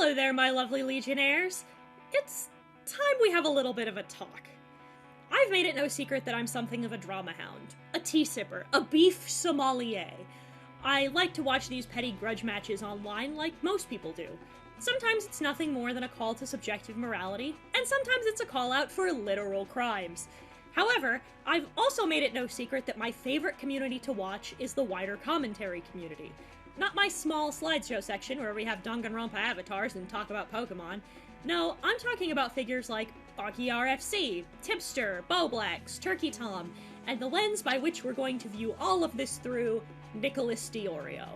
Hello there, my lovely Legionnaires. It's time we have a little bit of a talk. I've made it no secret that I'm something of a drama hound, a tea sipper, a beef sommelier. I like to watch these petty grudge matches online like most people do. Sometimes it's nothing more than a call to subjective morality, and sometimes it's a call out for literal crimes. However, I've also made it no secret that my favorite community to watch is the wider commentary community. Not my small slideshow section where we have Danganronpa avatars and talk about Pokemon. No, I'm talking about figures like Boggy RFC, Tipster, Boblex, Turkey Tom, and the lens by which we're going to view all of this through, Nicholas Diorio.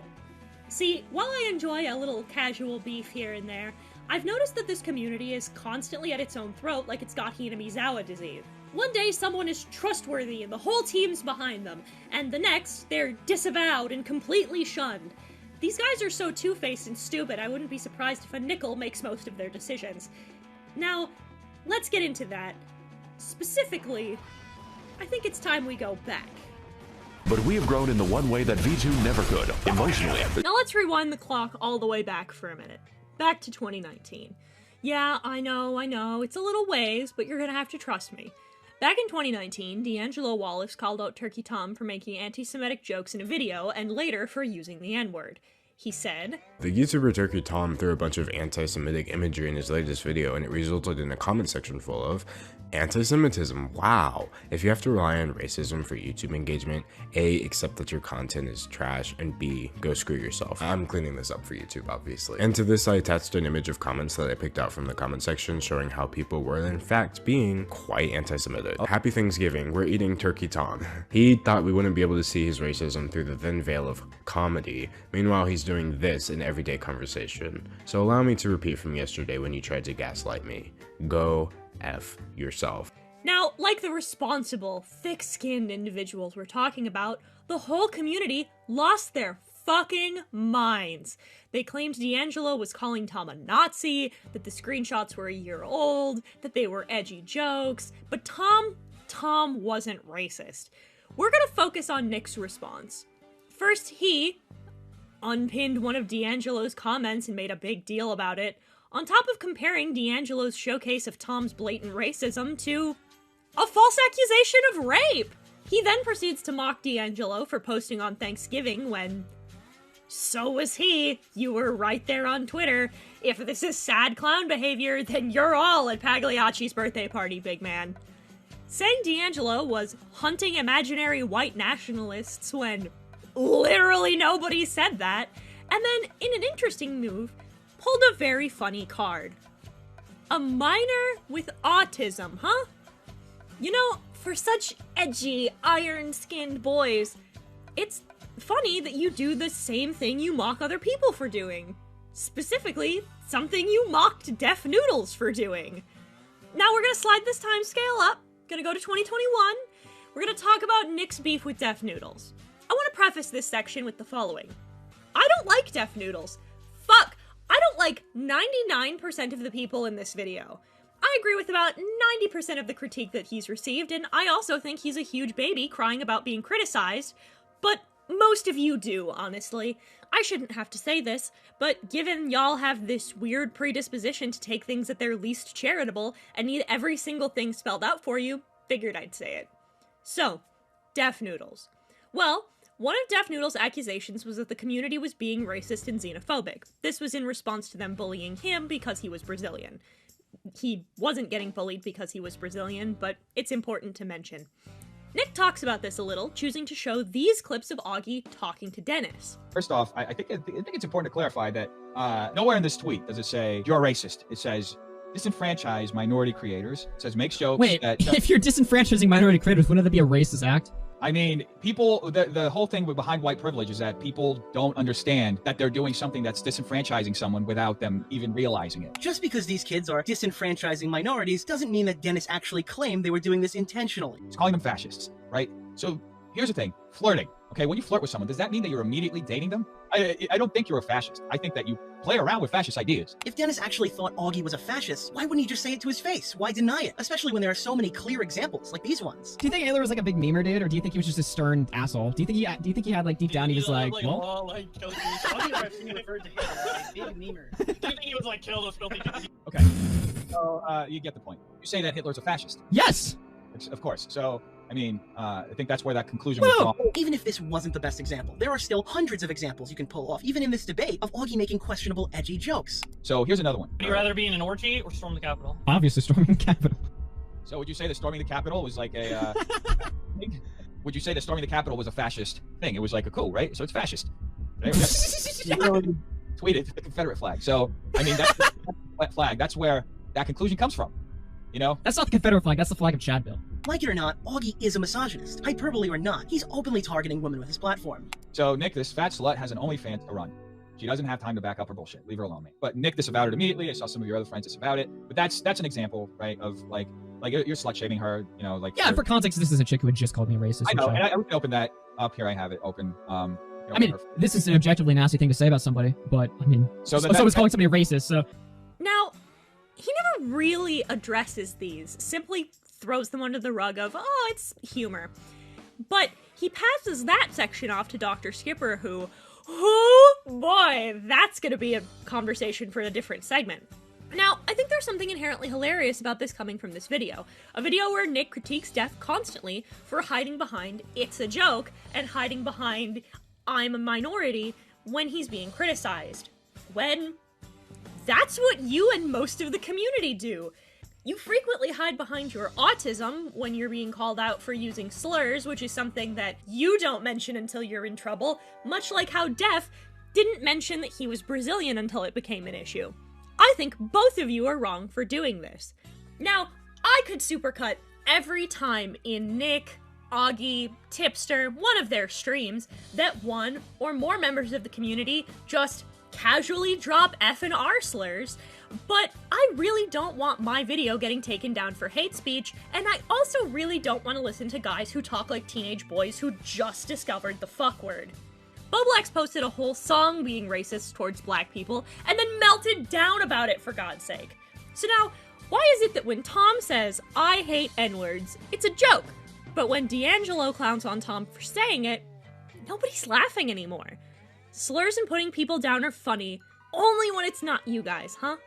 See, while I enjoy a little casual beef here and there, I've noticed that this community is constantly at its own throat like it's got Hinamizawa disease. One day someone is trustworthy and the whole team's behind them, and the next, they're disavowed and completely shunned. These guys are so two-faced and stupid, I wouldn't be surprised if a nickel makes most of their decisions. Now, let's get into that. Specifically, I think it's time we go back. But we have grown in the one way that V2 never could, emotionally. Now let's rewind the clock all the way back for a minute. Back to 2019. Yeah, I know, it's a little ways, but you're gonna have to trust me. Back in 2019, D'Angelo Wallace called out Turkey Tom for making anti-Semitic jokes in a video, and later for using the N-word. He said, "The YouTuber Turkey Tom threw a bunch of anti-Semitic imagery in his latest video, and it resulted in a comment section full of anti-Semitism. Wow. If you have to rely on racism for YouTube engagement, A, accept that your content is trash, and B, go screw yourself." I'm cleaning this up for YouTube, obviously. And to this, I attached an image of comments that I picked out from the comment section showing how people were in fact being quite anti-Semitic. Happy Thanksgiving, we're eating Turkey Tom. He thought we wouldn't be able to see his racism through the thin veil of comedy. Meanwhile, he's doing this in everyday conversation. So allow me to repeat from yesterday when you tried to gaslight me. Go F yourself. Now, like the responsible, thick-skinned individuals we're talking about, the whole community lost their fucking minds. They claimed D'Angelo was calling Tom a Nazi, that the screenshots were a year old, that they were edgy jokes, but Tom wasn't racist. We're gonna focus on Nick's response. First, he unpinned one of D'Angelo's comments and made a big deal about it, on top of comparing D'Angelo's showcase of Tom's blatant racism to a false accusation of rape. He then proceeds to mock D'Angelo for posting on Thanksgiving when, so was he. You were right there on Twitter. If this is sad clown behavior, then you're all at Pagliacci's birthday party, big man. Saying D'Angelo was hunting imaginary white nationalists when literally nobody said that, and then, in an interesting move, pulled a very funny card. A minor with autism, huh? You know, for such edgy, iron-skinned boys, it's funny that you do the same thing you mock other people for doing. Specifically, something you mocked Deaf Noodles for doing. Now we're gonna slide this time scale up, gonna go to 2021, we're gonna talk about Nick's beef with Deaf Noodles. I want to preface this section with the following. I don't like Deaf Noodles. Fuck! I don't like 99% of the people in this video. I agree with about 90% of the critique that he's received, and I also think he's a huge baby crying about being criticized, but most of you do, honestly. I shouldn't have to say this, but given y'all have this weird predisposition to take things at their least charitable and need every single thing spelled out for you, figured I'd say it. So, Deaf Noodles. Well, one of Deaf Noodle's accusations was that the community was being racist and xenophobic. This was in response to them bullying him because he was Brazilian. He wasn't getting bullied because he was Brazilian, but it's important to mention. Nick talks about this a little, choosing to show these clips of Augie talking to Dennis. First off, I think it's important to clarify that nowhere in this tweet does it say, "You're racist." It says, "Disenfranchise minority creators." It says, "Makes jokes." Wait, if you're disenfranchising minority creators, wouldn't that be a racist act? I mean, people, the whole thing behind white privilege is that people don't understand that they're doing something that's disenfranchising someone without them even realizing it. Just because these kids are disenfranchising minorities doesn't mean that Dennis actually claimed they were doing this intentionally. It's calling them fascists, right? So here's the thing, flirting. Okay, when you flirt with someone, does that mean that you're immediately dating them? I don't think you're a fascist. I think that you play around with fascist ideas. If Dennis actually thought Augie was a fascist, why wouldn't he just say it to his face? Why deny it? Especially when there are so many clear examples, like these ones. Do you think Hitler was like a big memer dude, or do you think he was just a stern asshole? Do you think he had like deep down he was like, well? Do you think he was like kill those filthy people? Okay. So you get the point. You say that Hitler's a fascist. Yes! Of course. So, I mean, I think that's where that conclusion was drawn. Even if this wasn't the best example, there are still hundreds of examples you can pull off, even in this debate, of Augie making questionable, edgy jokes. So here's another one. Would you rather be in an orgy or storm the Capitol? Obviously storming the Capitol. So would you say that storming the Capitol was like a... would you say that storming the Capitol was a fascist thing? It was like a coup, right? So it's fascist. Right? Tweeted the Confederate flag. So, I mean, that's that flag. That's where that conclusion comes from. You know? That's not the Confederate flag, that's the flag of Chadville. Like it or not, Augie is a misogynist. Hyperbole or not, he's openly targeting women with his platform. So, Nick, this fat slut has an OnlyFans to run. She doesn't have time to back up her bullshit. Leave her alone, mate. But Nick disavowed it immediately. I saw some of your other friends disavow it. But that's an example, right, of like you're slut shaming her, you know, like... Yeah, for context, this is a chick who had just called me a racist. I know, and I can open that up here. I have it open. I mean, this is an objectively nasty thing to say about somebody, but, I mean, so it's calling somebody a racist, so... Now, he never really addresses these, simply throws them under the rug of, oh, it's humor. But he passes that section off to Dr. Skipper, who, oh boy, that's gonna be a conversation for a different segment. Now, I think there's something inherently hilarious about this coming from this video. A video where Nick critiques Def constantly for hiding behind, it's a joke, and hiding behind, I'm a minority, when he's being criticized. When that's what you and most of the community do. You frequently hide behind your autism when you're being called out for using slurs, which is something that you don't mention until you're in trouble, much like how Def didn't mention that he was Brazilian until it became an issue. I think both of you are wrong for doing this. Now, I could supercut every time in Nick, Augie, Tipster, one of their streams, that one or more members of the community just casually drop F and R slurs, but I really don't want my video getting taken down for hate speech, and I also really don't want to listen to guys who talk like teenage boys who just discovered the fuck word. Boblax posted a whole song being racist towards black people, and then melted down about it, for God's sake. So now, why is it that when Tom says, I hate N-words, it's a joke, but when D'Angelo clowns on Tom for saying it, nobody's laughing anymore? Slurs and putting people down are funny, only when it's not you guys, huh?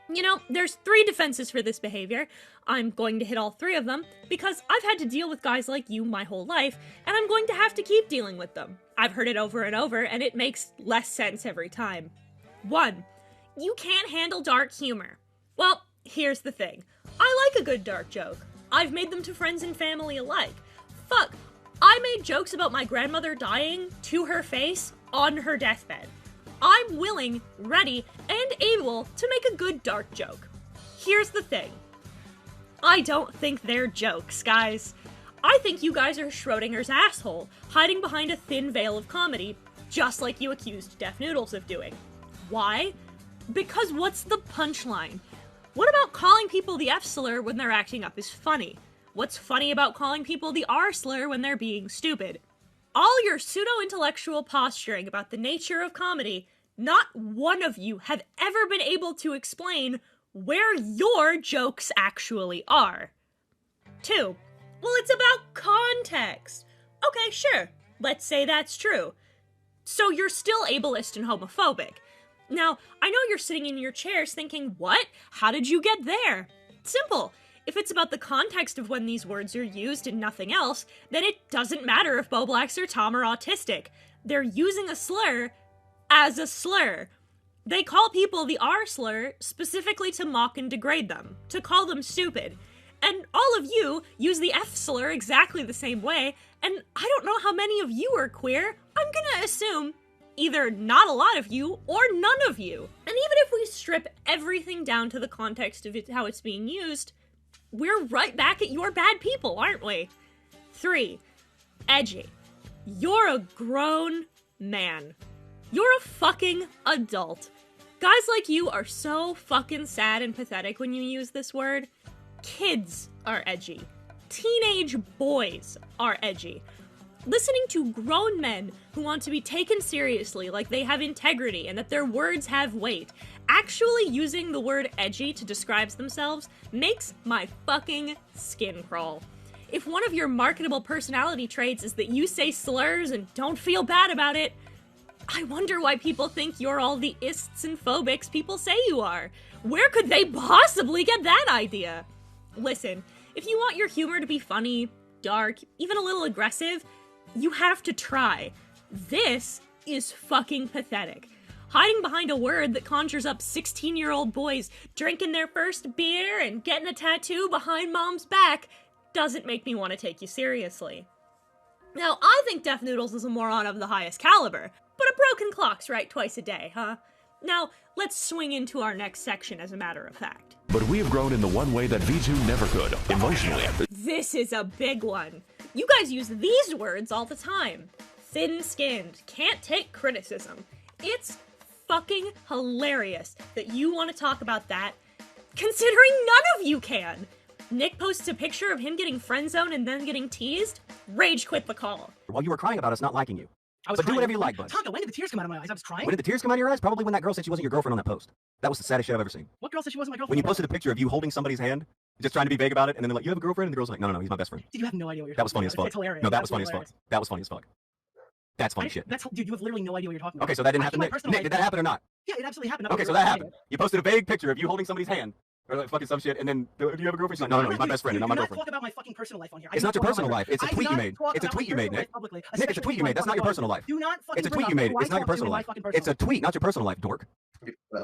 You know, there's 3 defenses for this behavior. I'm going to hit all 3 of them, because I've had to deal with guys like you my whole life, and I'm going to have to keep dealing with them. I've heard it over and over, and it makes less sense every time. 1. You can't handle dark humor. Well, here's the thing. I like a good dark joke. I've made them to friends and family alike. Fuck, I made jokes about my grandmother dying to her face on her deathbed. I'm willing, ready, and able to make a good dark joke. Here's the thing. I don't think they're jokes, guys. I think you guys are Schrodinger's asshole, hiding behind a thin veil of comedy, just like you accused Def Noodles of doing. Why? Because what's the punchline? What about calling people the F slur when they're acting up is funny? What's funny about calling people the R slur when they're being stupid? All your pseudo-intellectual posturing about the nature of comedy, not one of you have ever been able to explain where your jokes actually are. 2. Well, it's about context. Okay, sure. Let's say that's true. So you're still ableist and homophobic. Now, I know you're sitting in your chairs thinking, what? How did you get there? Simple. If it's about the context of when these words are used and nothing else, then it doesn't matter if Boblax or Tom are autistic. They're using a slur as a slur. They call people the R slur specifically to mock and degrade them, to call them stupid. And all of you use the F slur exactly the same way, and I don't know how many of you are queer. I'm gonna assume either not a lot of you or none of you. And even if we strip everything down to the context of how it's being used, we're right back at your bad people, aren't we? 3. Edgy. You're a grown man. You're a fucking adult. Guys like you are so fucking sad and pathetic when you use this word. Kids are edgy. Teenage boys are edgy. Listening to grown men who want to be taken seriously, like they have integrity and that their words have weight, actually using the word edgy to describe themselves makes my fucking skin crawl. If one of your marketable personality traits is that you say slurs and don't feel bad about it, I wonder why people think you're all the ists and phobics people say you are. Where could they possibly get that idea? Listen, if you want your humor to be funny, dark, even a little aggressive, you have to try. This is fucking pathetic. Hiding behind a word that conjures up 16-year-old boys drinking their first beer and getting a tattoo behind mom's back doesn't make me want to take you seriously. Now, I think Def Noodles is a moron of the highest caliber, but a broken clock's right twice a day, huh? Now, let's swing into our next section as a matter of fact. But we have grown in the one way that V2 never could, emotionally. This is a big one. You guys use these words all the time. Thin-skinned, can't take criticism. It's fucking hilarious that you want to talk about that, considering none of you can. Nick posts a picture of him getting friend-zoned and then getting teased. Rage quit the call. While you were crying about us not liking you. I was But do crying. whatever you like, bud. Taco, when did the tears come out of my eyes? I was crying. When did the tears come out of your eyes? Probably when that girl said she wasn't your girlfriend on that post. That was the saddest shit I've ever seen. What girl said she wasn't my girlfriend? When you posted a picture of you holding somebody's hand, just trying to be vague about it, and then they're like, you have a girlfriend? And the girl's like, no, he's my best friend. Dude, you have no idea what you're That was talking funny as about. fuck. It's hilarious. No, that was funny as hilarious. fuck. That was funny as fuck. That's funny shit. Dude, you have literally no idea what you're talking about. Okay, so that didn't happen, My Nick. personal Nick, life- did that happen or not? Yeah, it absolutely happened. Okay, so that happened. You posted a vague picture of you holding somebody's hand, or like fucking some shit, and then, do you have a girlfriend? She's like, no, he's my best friend, and not my girlfriend. Talk about my fucking personal life on here. It's not your personal life. It's a tweet you made. It's a tweet you made, Nick. Nick, it's a tweet you made. That's not your personal life. Do not fucking It's a tweet you made. It's not your personal life. It's a tweet, not your personal life, dork.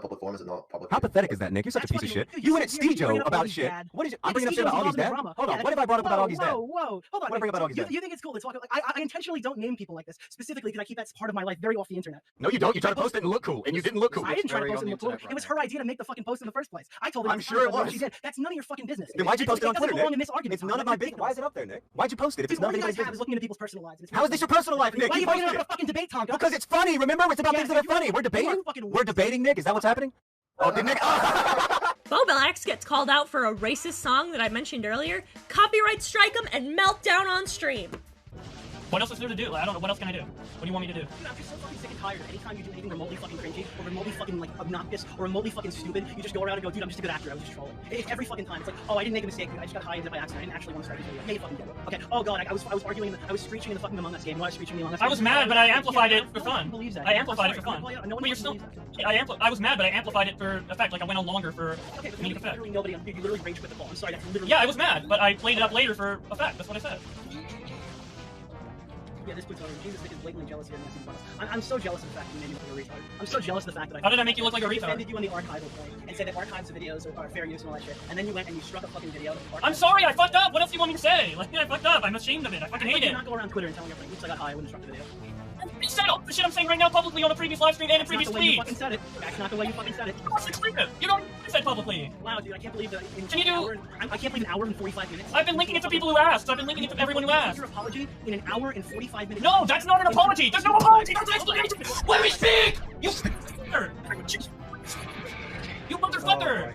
Public forum is not public. How pathetic is that, Nick? You're such a piece of shit. You went at Steejo about shit. What is it? I'm bringing up shit about Augie's dad. Hold on. What have I brought up about Augie's dad? Whoa. Hold on. What I bring about Augie's dad? You think it's cool to talk? I intentionally don't name people like this specifically because I keep that part of my life very off the internet. No, you don't. You try to post it and look cool, and you didn't look cool. I didn't try to post it and look cool. It was her idea to make the fucking post in the first place. I told her. I'm sure it was. She did. That's none of your fucking business. Then why'd you post it on Twitter, Nick? In this argument. It's none of my business. Why is it up there, Nick? Why'd you post it if it's none of What you anybody's guys have business? is looking into people's personal lives. How is this your personal life, Nick? Why are you You bringing posted up a it. fucking debate, Tom? Because it's funny. Remember, it's about things that are funny. We're debating. We're debating, Nick. Is that what's happening? Oh, did Nick? Bobilax gets called out for a racist song that I mentioned earlier. Copyright strike him and melt down on stream. What else is there to do? Like, I don't know. What else can I do? What do you want me to do? Dude, I'm just so fucking sick and tired of anytime you do anything remotely fucking cringy or remotely fucking like obnoxious or remotely fucking stupid, you just go around and go, dude, I'm just a good actor, I was just trolling. It's every fucking time. It's like, oh, I didn't make a mistake, I just got high into by accident, I didn't actually want to start this video. Yeah, you fucking get it. Okay, oh god, I was arguing, I was screeching in the fucking Among Us game. You know I was screeching in the Among Us game? I was mad, but I amplified it for fun. Believes that. I amplified it I'm for sorry, fun. no one But you're fucking still. believes that. I was mad, but I amplified it for effect. Like I went on longer for Okay, but comedic effect. literally nobody, you literally rage quit the call. I'm sorry, that's literally. Yeah, I was mad, but I played it up later for effect. That's what I said. Yeah, this puts on Jesus Nick is blatantly jealous here and messing with us. I'm so jealous of the fact that you made me look like a retard. I'm so jealous of the fact that I. How did I make you look like a retard? defended you on the archival point and said that archives of videos are fair use and all that shit. And then you went and you struck a fucking video. I'm sorry, I fucked up. What else do you want me to say? Like I fucked up. I'm ashamed of it. I fucking hate You it. not go around Twitter and telling your friend, oops, I got high, I wouldn't struck the video. Settle the shit I'm saying right now publicly on a previous live stream and a previous That's not the way you tweet. fucking said it. That's not the way you fucking said it. You don't said publicly. Wow, dude, I can't believe that. Can you do? I can't believe an hour and 45 minutes. I've been linking it to people who asked. I've been linking it to everyone who asked. Your apology in an hour and 45 minutes. No, that's not an apology. There's no apology. That's an explanation. Let me speak. You motherfucker. You motherfucker.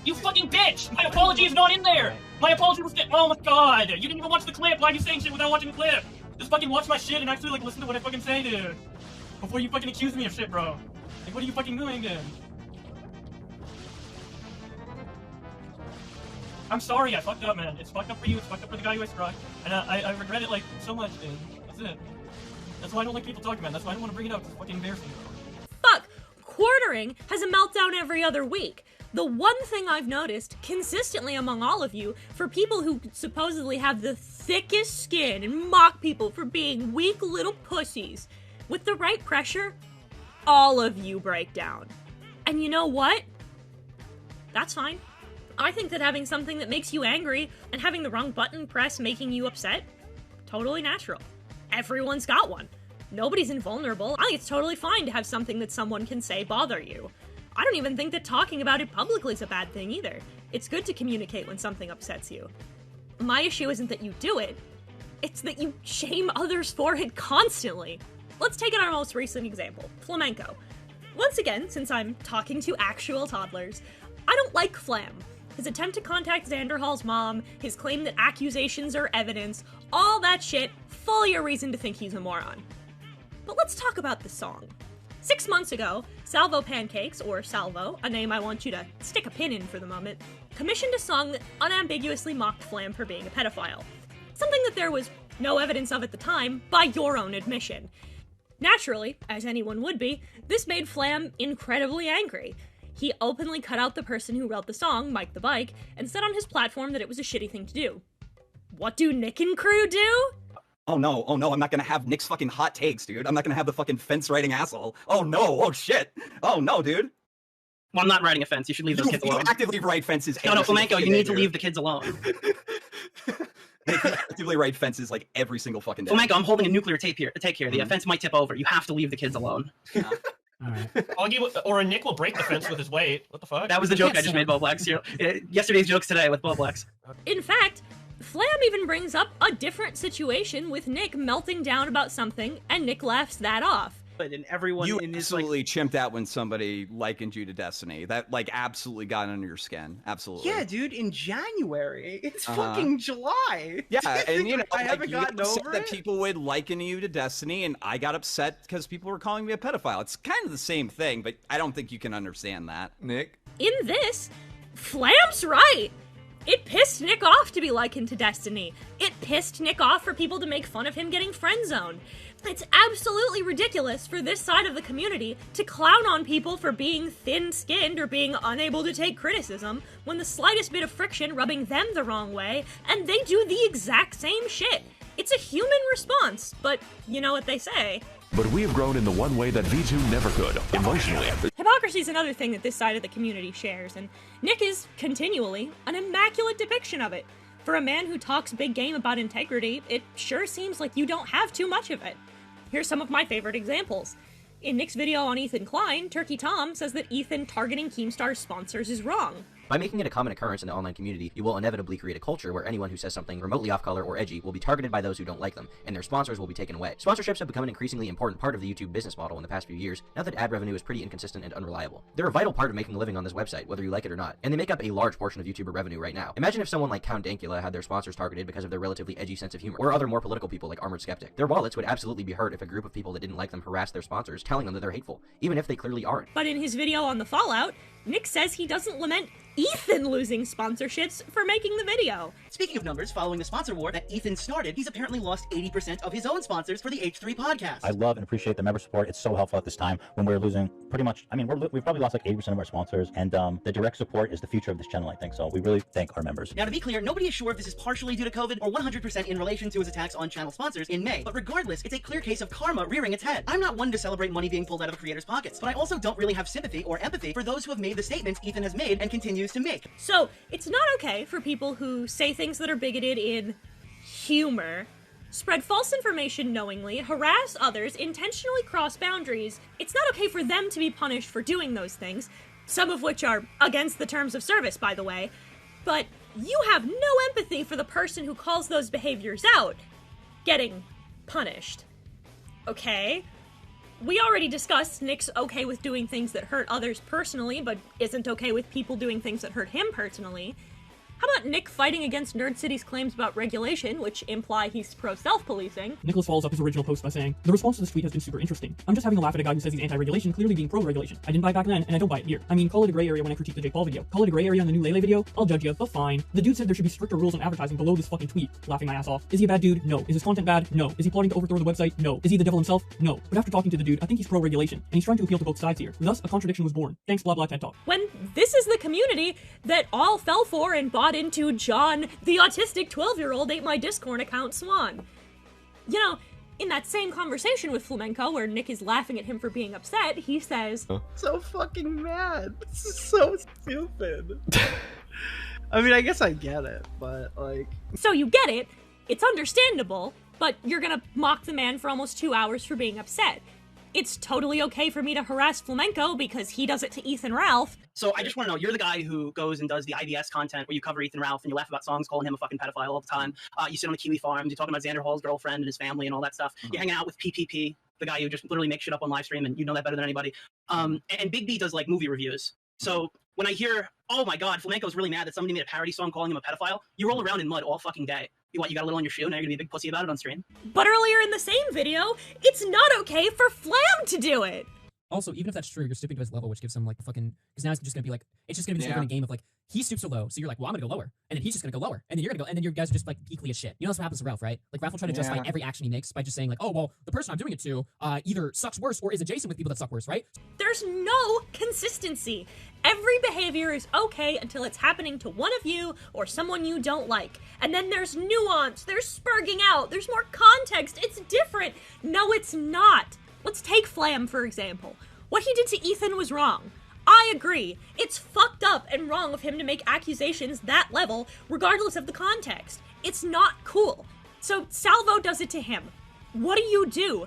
You fucking bitch. My apology is not in there. My apology was. Oh my god. You didn't even watch the clip. Why are you saying shit without watching the clip? Just fucking watch my shit and actually like listen to what I fucking say, dude. Before you fucking accuse me of shit, bro. Like, what are you fucking doing then? I'm sorry, I fucked up, man. It's fucked up for you, it's fucked up for the guy who I struck. And I regret it, like, so much, dude. That's it. That's why I don't like people talking about it. That's why I don't want to bring it up. It's fucking embarrassing. Fuck! Quartering has a meltdown every other week. The one thing I've noticed consistently among all of you, for people who supposedly have the thickest skin and mock people for being weak little pussies, with the right pressure, all of you break down. And you know what? That's fine. I think that having something that makes you angry and having the wrong button press making you upset, totally natural. Everyone's got one. Nobody's invulnerable. I think it's totally fine to have something that someone can say bother you. I don't even think that talking about it publicly is a bad thing either. It's good to communicate when something upsets you. My issue isn't that you do it, it's that you shame others for it constantly. Let's take our most recent example, Flamenco. Once again, since I'm talking to actual toddlers, I don't like Flam. His attempt to contact Xanderhall's mom, his claim that accusations are evidence, all that shit fully a reason to think he's a moron. But let's talk about the song. 6 months ago, Salvo Pancakes, or Salvo, a name I want you to stick a pin in for the moment, commissioned a song that unambiguously mocked Flam for being a pedophile. Something that there was no evidence of at the time, by your own admission. Naturally, as anyone would be, this made Flam incredibly angry. He openly cut out the person who wrote the song, Mike the Bike, and said on his platform that it was a shitty thing to do. What do Nick and crew do? Oh no, I'm not gonna have Nick's fucking hot takes, dude. I'm not gonna have the fucking fence-riding asshole. Oh no, oh shit. Oh no, dude. Well, I'm not riding a fence. You should leave those kids alone. You actively ride fences. No, Flamenco, you need to leave the kids alone. They actively ride fences like every single fucking day. Flamenco, I'm holding a nuclear tape here. The fence might tip over. You have to leave the kids alone. All right. Or Nick will break the fence with his weight. What the fuck? That was the joke I just made, Boblex. Yesterday's jokes today with Boblex. In fact, Flam even brings up a different situation with Nick melting down about something, and Nick laughs that off. And everyone you in his, absolutely chimped out when somebody likened you to Destiny. That absolutely got under your skin. Absolutely. Yeah, dude. In January, it's fucking July. Yeah, and I haven't gotten over that people would liken you to Destiny, and I got upset because people were calling me a pedophile. It's kind of the same thing, but I don't think you can understand that, Nick. In this, Flam's right. It pissed Nick off to be likened to Destiny. It pissed Nick off for people to make fun of him getting friend-zoned. It's absolutely ridiculous for this side of the community to clown on people for being thin-skinned or being unable to take criticism when the slightest bit of friction rubbing them the wrong way, and they do the exact same shit. It's a human response, but you know what they say. But we have grown in the one way that V2 never could, emotionally. Hypocrisy is another thing that this side of the community shares, and Nick is, continually, an immaculate depiction of it. For a man who talks big game about integrity, it sure seems like you don't have too much of it. Here's some of my favorite examples. In Nick's video on Ethan Klein, Turkey Tom says that Ethan targeting Keemstar's sponsors is wrong. By making it a common occurrence in the online community, you will inevitably create a culture where anyone who says something remotely off-color or edgy will be targeted by those who don't like them, and their sponsors will be taken away. Sponsorships have become an increasingly important part of the YouTube business model in the past few years, now that ad revenue is pretty inconsistent and unreliable. They're a vital part of making a living on this website, whether you like it or not, and they make up a large portion of YouTuber revenue right now. Imagine if someone like Count Dankula had their sponsors targeted because of their relatively edgy sense of humor, or other more political people like Armored Skeptic. Their wallets would absolutely be hurt if a group of people that didn't like them harassed their sponsors, telling them that they're hateful, even if they clearly aren't. But in his video on the Fallout, Nick says he doesn't lament Ethan losing sponsorships for making the video. Speaking of numbers, following the sponsor war that Ethan started, he's apparently lost 80% of his own sponsors for the H3 podcast. I love and appreciate the member support. It's so helpful at this time when we're losing pretty much, we've probably lost like 80% of our sponsors, and the direct support is the future of this channel, I think. So we really thank our members. Now, to be clear, nobody is sure if this is partially due to COVID or 100% in relation to his attacks on channel sponsors in May. But regardless, it's a clear case of karma rearing its head. I'm not one to celebrate money being pulled out of a creator's pockets, but I also don't really have sympathy or empathy for those who have made the statements Ethan has made and continues to make. So, it's not okay for people who say things that are bigoted in humor, spread false information knowingly, harass others, intentionally cross boundaries. It's not okay for them to be punished for doing those things, some of which are against the terms of service, by the way. But you have no empathy for the person who calls those behaviors out getting punished. Okay? We already discussed Nick's okay with doing things that hurt others personally, but isn't okay with people doing things that hurt him personally. How about Nick fighting against Nerd City's claims about regulation, which imply he's pro-self-policing? Nicholas follows up his original post by saying, "The response to this tweet has been super interesting. I'm just having a laugh at a guy who says he's anti-regulation, clearly being pro-regulation. I didn't buy it back then, and I don't buy it here. I mean, call it a gray area when I critique the Jake Paul video. Call it a gray area on the new Lele video? I'll judge you, but fine. The dude said there should be stricter rules on advertising below this fucking tweet. Laughing my ass off. Is he a bad dude? No. Is his content bad? No. Is he plotting to overthrow the website? No. Is he the devil himself? No. But after talking to the dude, I think he's pro-regulation, and he's trying to appeal to both sides here. Thus, a contradiction was born. Thanks, blah blah TED Talk." When this is the community that all fell for and bought into John, the autistic 12-year-old ate my Discord account Swan. You know, in that same conversation with Flamenco, where Nick is laughing at him for being upset, he says, So fucking mad. This is so stupid. I mean, I guess I get it, but like... So you get it, it's understandable, but you're gonna mock the man for almost 2 hours for being upset. It's totally okay for me to harass Flamenco because he does it to Ethan Ralph. So I just want to know, you're the guy who goes and does the IBS content where you cover Ethan Ralph and you laugh about songs calling him a fucking pedophile all the time. You sit on the Kiwi farms, you're talking about Xander Hall's girlfriend and his family and all that stuff. You're hanging out with PPP, the guy who just literally makes shit up on live stream, and you know that better than anybody. And Big B does like movie reviews. So when I hear, oh my god, Flamenco's really mad that somebody made a parody song calling him a pedophile, you roll around in mud all fucking day. You what, you got a little on your shoe, now you're gonna be a big pussy about it on stream? But earlier in the same video, it's not okay for Flam to do it! Also, even if that's true, you're stooping to his level, which gives him, like, the fucking... Because now it's just gonna be, like... It's just gonna be this kind of game of, like, he stoops so low, so you're like, well, I'm gonna go lower. And then he's just gonna go lower. And then you're gonna go... And then your guys are just, like, equally as shit. You know that's what happens to Ralph, right? Like, Ralph will try to justify every action he makes by just saying, like, oh, well, the person I'm doing it to either sucks worse or is adjacent with people that suck worse, right? There's no consistency. Every behavior is okay until it's happening to one of you or someone you don't like. And then there's nuance, there's spurging out, there's more context, it's different. No, it's not. Let's take Flam, for example. What he did to Ethan was wrong. I agree. It's fucked up and wrong of him to make accusations that level, regardless of the context. It's not cool. So Salvo does it to him. What do?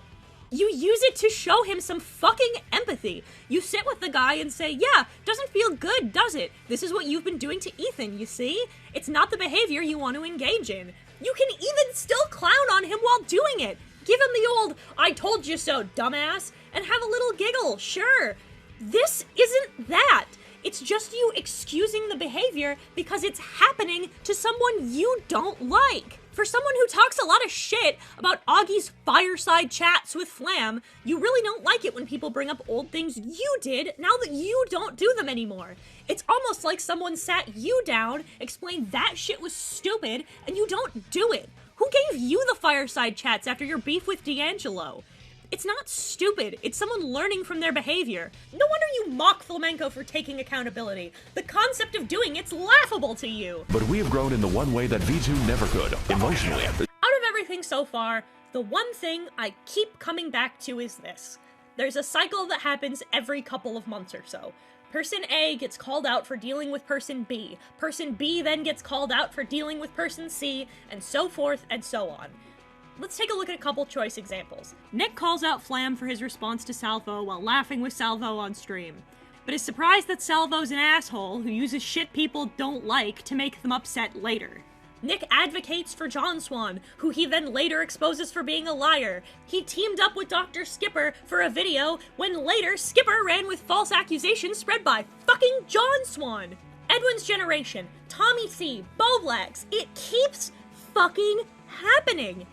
You use it to show him some fucking empathy. You sit with the guy and say, yeah, doesn't feel good, does it? This is what you've been doing to Ethan, you see? It's not the behavior you want to engage in. You can even still clown on him while doing it. Give him the old, I told you so, dumbass, and have a little giggle, sure. This isn't that. It's just you excusing the behavior because it's happening to someone you don't like. For someone who talks a lot of shit about Augie's fireside chats with Flam, you really don't like it when people bring up old things you did now that you don't do them anymore. It's almost like someone sat you down, explained that shit was stupid, and you don't do it. Who gave you the fireside chats after your beef with D'Angelo? It's not stupid, it's someone learning from their behavior. No wonder you mock Flamenco for taking accountability. The concept of doing it's laughable to you. But we have grown in the one way that V2 never could, emotionally. Out of everything so far, the one thing I keep coming back to is this. There's a cycle that happens every couple of months or so. Person A gets called out for dealing with Person B. Person B then gets called out for dealing with Person C, and so forth and so on. Let's take a look at a couple choice examples. Nick calls out Flam for his response to Salvo while laughing with Salvo on stream, but is surprised that Salvo's an asshole who uses shit people don't like to make them upset later. Nick advocates for John Swan, who he then later exposes for being a liar. He teamed up with Dr. Skipper for a video when later Skipper ran with false accusations spread by fucking John Swan. Edwin's generation, Tommy C, Bowlegs, it keeps fucking happening.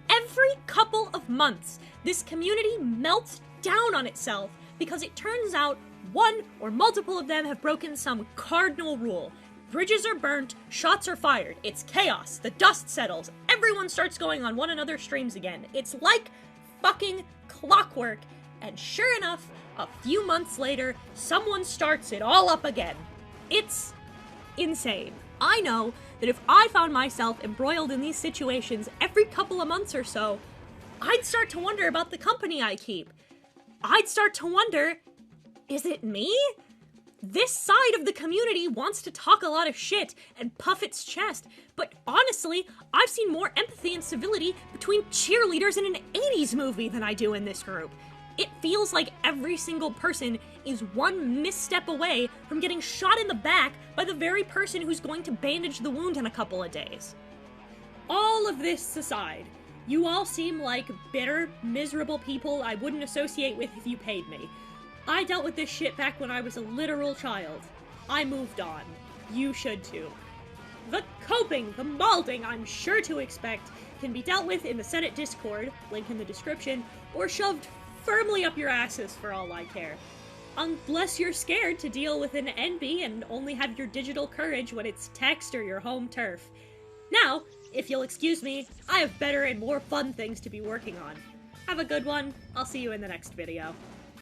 Every couple of months, this community melts down on itself because it turns out one or multiple of them have broken some cardinal rule. Bridges are burnt, shots are fired, it's chaos, the dust settles, everyone starts going on one another's streams again. It's like fucking clockwork, and sure enough, a few months later, someone starts it all up again. It's insane. I know that if I found myself embroiled in these situations every couple of months or so, I'd start to wonder about the company I keep. I'd start to wonder, is it me? This side of the community wants to talk a lot of shit and puff its chest, but honestly, I've seen more empathy and civility between cheerleaders in an 80s movie than I do in this group. It feels like every single person is one misstep away from getting shot in the back by the very person who's going to bandage the wound in a couple of days. All of this aside, you all seem like bitter, miserable people I wouldn't associate with if you paid me. I dealt with this shit back when I was a literal child. I moved on. You should too. The coping, the malding I'm sure to expect can be dealt with in the Senate Discord, link in the description, or shoved firmly up your asses for all I care. Unless you're scared to deal with an NB and only have your digital courage when it's text or your home turf. Now, if you'll excuse me, I have better and more fun things to be working on. Have a good one. I'll see you in the next video.